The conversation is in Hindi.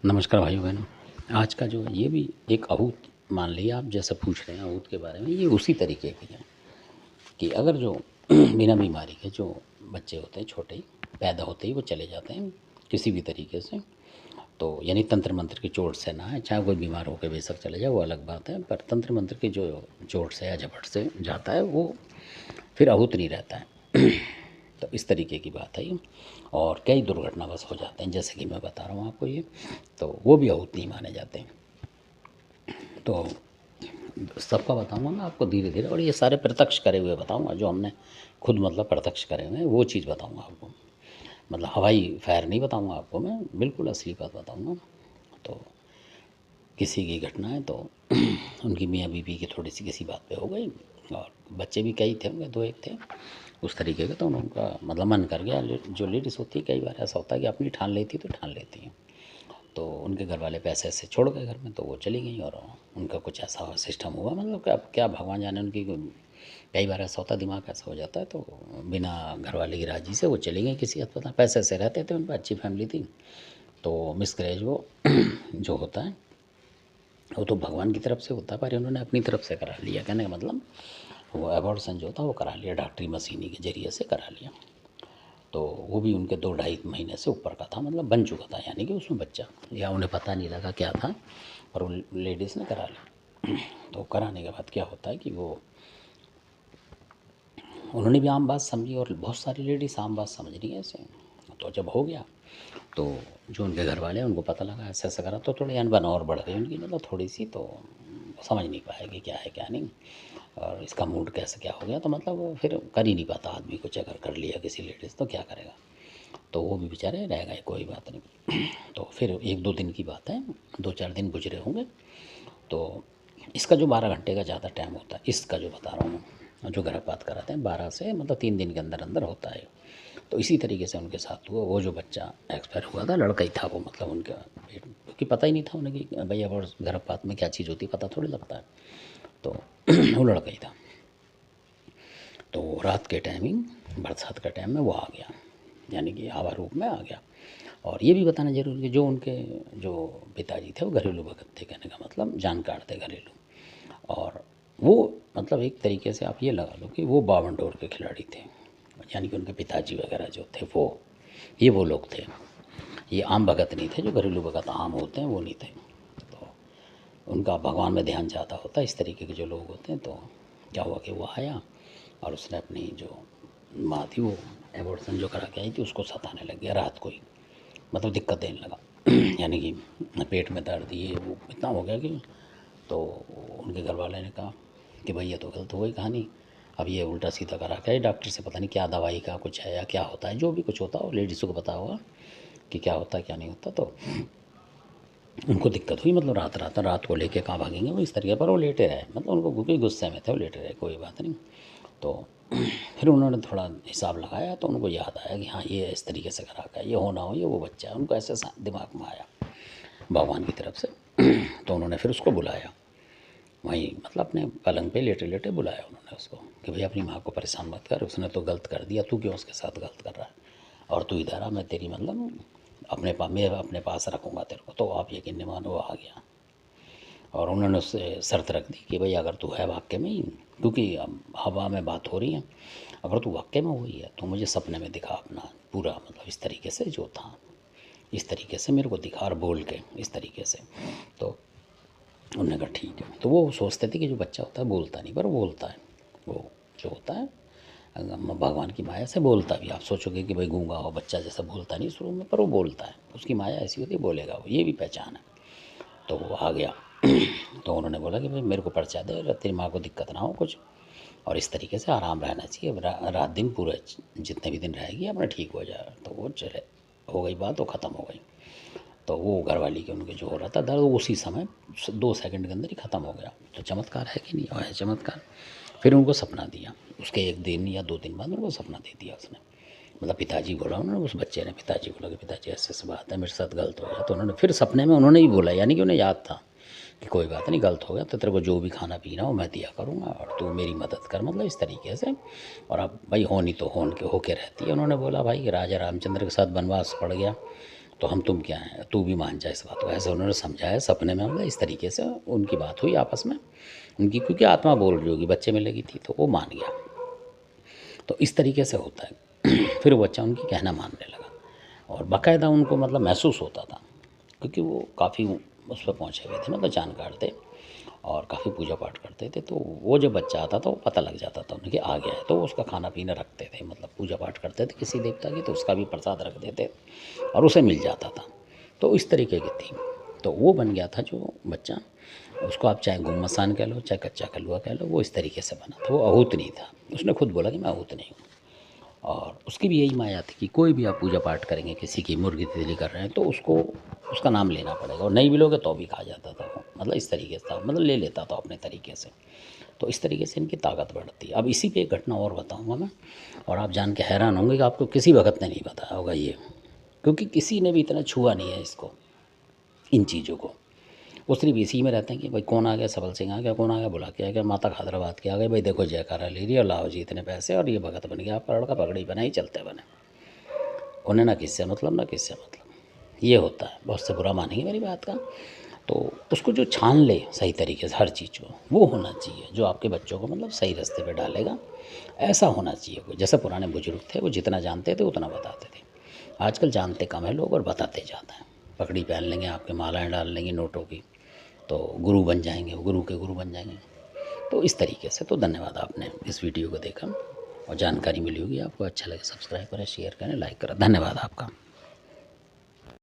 नमस्कार भाइयों बहनों। आज का जो ये भी एक अहूत मान लिया आप, जैसा पूछ रहे हैं अहूत के बारे में, ये उसी तरीके की है कि अगर जो बिना बीमारी के जो बच्चे होते हैं छोटे ही पैदा होते ही वो चले जाते हैं किसी भी तरीके से, तो यानी तंत्र मंत्र की चोट से ना है, चाहे कोई बीमार होकर बेशक चले जाए वो अलग बात है, पर तंत्र मंत्र की जो चोट से या झपट से जाता है वो फिर अहूत नहीं रहता है। तो इस तरीके की बात है ये। और कई दुर्घटनावश हो जाते हैं, जैसे कि मैं बता रहा हूँ आपको ये, तो वो भी अहूत नहीं माने जाते हैं। तो सबका बताऊँगा मैं आपको धीरे धीरे, और ये सारे प्रत्यक्ष करे हुए बताऊँगा, जो हमने खुद मतलब प्रत्यक्ष करे हुए हैं वो चीज़ बताऊँगा आपको। मतलब हवाई फायर नहीं बताऊँगा आपको, मैं बिल्कुल असली बात बताऊँगा। तो किसी की घटना है तो उनकी मियाँ बीवी की थोड़ी सी किसी बात पे हो गई, और बच्चे भी कई थे, उनके दो एक थे उस तरीके का, तो उनका मतलब मन कर गया। जो लेडीज़ होती है कई बार ऐसा होता है कि अपनी ठान लेती तो ठान लेती हैं। तो उनके घर वाले पैसे ऐसे छोड़ गए घर में, तो वो चली गई, और उनका कुछ ऐसा सिस्टम हुआ, मतलब कि अब क्या भगवान जाने उनकी। कई बार ऐसा होता है, दिमाग ऐसा हो जाता है, तो बिना घर वाले की राजी से वो चली गई किसी अस्पताल। पैसे ऐसे रहते थे उन पर, अच्छी फैमिली थी। तो मिसकैरेज वो जो होता है वो तो भगवान की तरफ से होता है, पर इन्होंने अपनी तरफ से करा लिया। कहने का मतलब वो एबॉर्शन जो था वो करा लिया, डॉक्टरी मशीनी के ज़रिए से करा लिया। तो वो भी उनके 2 ढाई महीने से ऊपर का था, मतलब बन चुका था, यानी कि उसमें बच्चा, या उन्हें पता नहीं लगा क्या था, और वो लेडीज़ ने करा लिया। तो कराने के बाद क्या होता है कि वो उन्होंने भी आम बात समझी, और बहुत सारी लेडीज़ आम बात समझ रही है ऐसे। तो जब हो गया तो जो उनके घर वाले हैं उनको पता लगा ऐसा ऐसा करा, तो थोड़ी अनबन और बढ़ गई उनकी, मतलब थोड़ी सी, तो समझ नहीं पाए कि क्या है क्या नहीं, और इसका मूड कैसे क्या हो गया। तो मतलब वो फिर कर ही नहीं पाता आदमी, कुछ अगर कर लिया किसी लेडीज़ तो क्या करेगा। तो वो भी बेचारे रह गए, कोई बात नहीं। तो फिर 1-2 दिन की बात है, 2-4 दिन गुजरे होंगे। तो इसका जो 12 घंटे का ज़्यादा टाइम होता है, इसका जो बता रहा हूँ, जो गर्भपात कराते हैं 12 से मतलब 3 दिन के अंदर अंदर होता है। तो इसी तरीके से उनके साथ हुआ। वो जो बच्चा एक्सपायर हुआ था, लड़का ही था वो, मतलब उनका पेट, क्योंकि पता ही नहीं था उन्हें कि भाई अब गर्भपात में क्या चीज़ होती, पता थोड़ी लगता है। तो वो लड़का ही था। तो रात के टाइमिंग, बरसात का टाइम में वो आ गया, यानी कि हवा रूप में आ गया। और ये भी बताना ज़रूरी है, जो उनके जो पिताजी थे वो घरेलू भगत थे, कहने का मतलब जानकार थे घरेलू। और वो मतलब एक तरीके से आप ये लगा लो कि वो 52 के खिलाड़ी थे, यानी कि उनके पिताजी वगैरह जो थे वो लोग थे। ये आम भगत नहीं थे, जो घरेलू भगत आम होते हैं वो नहीं थे। तो उनका भगवान में ध्यान ज़्यादा होता है, इस तरीके के जो लोग होते हैं। तो क्या हुआ कि वो आया, और उसने अपनी जो माँ थी वो एबॉर्शन जो करा के आई थी उसको सताने लग गया रात को ही, मतलब दिक्कत देने लगा। यानी कि पेट में दर्द ये वो इतना हो गया कि, तो उनके घर वाले ने कहा कि भाई ये तो गलत हो गई कहानी, अब ये उल्टा सीधा करा के डॉक्टर से, पता नहीं क्या दवाई का कुछ है या क्या होता है, जो भी कुछ होता हो लेडीज़ों को पता होगा कि क्या होता है क्या नहीं होता। तो उनको दिक्कत हुई, मतलब रात को लेके कहाँ भागेंगे वो, इस तरीके पर वो लेटे रहे, मतलब उनको क्योंकि गुस्से में थे वो लेटे रहे, कोई बात नहीं। तो फिर उन्होंने थोड़ा हिसाब लगाया, तो उनको याद आया कि हाँ ये इस तरीके से करा का, ये होना हो ये वो बच्चा है, उनको ऐसे दिमाग में आया भगवान की तरफ से। तो उन्होंने फिर उसको बुलाया वहीं, मतलब अपने पलंग पे लेटे लेटे बुलाया उन्होंने उसको कि भाई अपनी माँ को परेशान मत कर, उसने तो गलत कर दिया, तू क्यों उसके साथ गलत कर रहा है, और तू इधर आ, मैं तेरी मतलब मैं अपने पास रखूँगा तेरे को। तो आप यकीन नहीं मानो वो आ गया, और उन्होंने उससे शर्त रख दी कि भाई अगर तू है वाकई में ही, क्योंकि अब हवा में बात हो रही है, अगर तू वाकई में हुई है तो मुझे सपने में दिखा अपना पूरा, मतलब इस तरीके से जो था इस तरीके से मेरे को दिखा, और बोल के इस तरीके से। तो उन्होंने कहा ठीक है। तो वो सोचते थे कि जो बच्चा होता है बोलता नहीं, पर वो बोलता है, वो जो होता है भगवान की माया से बोलता भी। आप सोचोगे कि भाई गूंगा हो बच्चा जैसा, बोलता नहीं शुरू में, पर वो बोलता है, उसकी माया ऐसी होती है, बोलेगा वो, ये भी पहचान है। तो वो आ गया। तो उन्होंने बोला कि भाई मेरे को पर्चा दे, तेरी माँ को दिक्कत ना हो कुछ, और इस तरीके से आराम रहना चाहिए, रात दिन पूरे जितने भी दिन रहेगी अपना ठीक हो जाए। तो वो चले, हो गई बात, वो ख़त्म हो गई। तो वो घरवाली के उनके जो हो रहा था दर्द, वो उसी समय 2 सेकंड के अंदर ही ख़त्म हो गया। तो चमत्कार है कि नहीं, और है चमत्कार। फिर उनको सपना दिया, उसके 1 दिन या 2 दिन बाद उनको सपना दे दिया उसने, मतलब पिताजी बोला उन्होंने, उस बच्चे ने पिताजी बोला कि पिताजी ऐसे ऐसे बात है, मेरे साथ गलत हो गया। तो उन्होंने फिर सपने में उन्होंने ही बोला, यानी कि उन्हें याद था कि कोई बात नहीं, गलत हो गया, तो तेरे को जो भी खाना पीना हो मैं दिया करूँगा, और तू मेरी मदद कर, मतलब इस तरीके से। और अब भाई होनी तो होके रहती है। उन्होंने बोला भाई राजा रामचंद्र के साथ वनवास पड़ गया, तो हम तुम क्या हैं, तू भी मान जा इस बात को। ऐसे उन्होंने समझाया सपने में, मतलब इस तरीके से उनकी बात हुई आपस में उनकी, क्योंकि आत्मा बोल रही होगी, बच्चे में लगी थी तो वो मान गया। तो इस तरीके से होता है। फिर वो बच्चा उनकी कहना मानने लगा और बाकायदा उनको मतलब महसूस होता था, क्योंकि वो काफ़ी उस पर पहुँचे हुए थे, मतलब जानकार थे और काफ़ी पूजा पाठ करते थे। तो वो जब बच्चा आता था वो पता लग जाता था उन्हें कि आ गया है, तो उसका खाना पीना रखते थे, मतलब पूजा पाठ करते थे किसी देवता की, तो उसका भी प्रसाद रख देते और उसे मिल जाता था। तो इस तरीके की थी। तो वो बन गया था जो बच्चा, उसको आप चाहे गुम्मसान कह लो, चाहे कच्चा कलुआ कह लो, वो इस तरीके से बना था। वो आहूत नहीं था, उसने खुद बोला कि मैं आहूत नहीं हूँ। और उसकी भी यही माया थी कि कोई भी आप पूजा पाठ करेंगे, किसी की मुर्गी तितली कर रहे हैं तो उसको उसका नाम लेना पड़ेगा, और नहीं भी लोगे तो भी खा जाता था वो, मतलब इस तरीके से था, मतलब ले लेता था अपने तरीके से। तो इस तरीके से इनकी ताकत बढ़ती है। अब इसी पे एक घटना और बताऊंगा मैं, और आप जान के हैरान होंगे कि आपको किसी वक्त ने नहीं बताया होगा ये, क्योंकि किसी ने भी इतना छुआ नहीं है इसको, इन चीज़ों को। वो सिर्फ इसी में रहते हैं कि भाई कौन आ गया, सबल सिंह आ गया, कौन आ गया, बुला के आ गया, माता खादराबाद की आ गई, भाई देखो जयकारा ले रही है, लाओ जी इतने पैसे, और ये भगत बन गया, आपका लड़का पगड़ी बनाई चलते बने। उन्हें ना किससे मतलब, ना किससे मतलब। ये होता है, बहुत से बुरा मानेंगे मेरी बात का। तो उसको जो छान ले सही तरीके से हर चीज़ को, वो होना चाहिए जो आपके बच्चों को मतलब सही रास्ते पे डालेगा। ऐसा होना चाहिए कोई, जैसे पुराने बुजुर्ग थे वो जितना जानते थे उतना बताते थे। आजकल जानते कम है लोग और बताते ज़्यादा हैं। पगड़ी पहन लेंगे, आपके मालाएं डाल लेंगे नोटों की, तो गुरु बन जाएंगे, वो गुरु के गुरु बन जाएंगे। तो इस तरीके से। तो धन्यवाद, आपने इस वीडियो को देखा और जानकारी मिली होगी आपको। अच्छा लगे सब्सक्राइब करें, शेयर करें, लाइक करें। धन्यवाद आपका।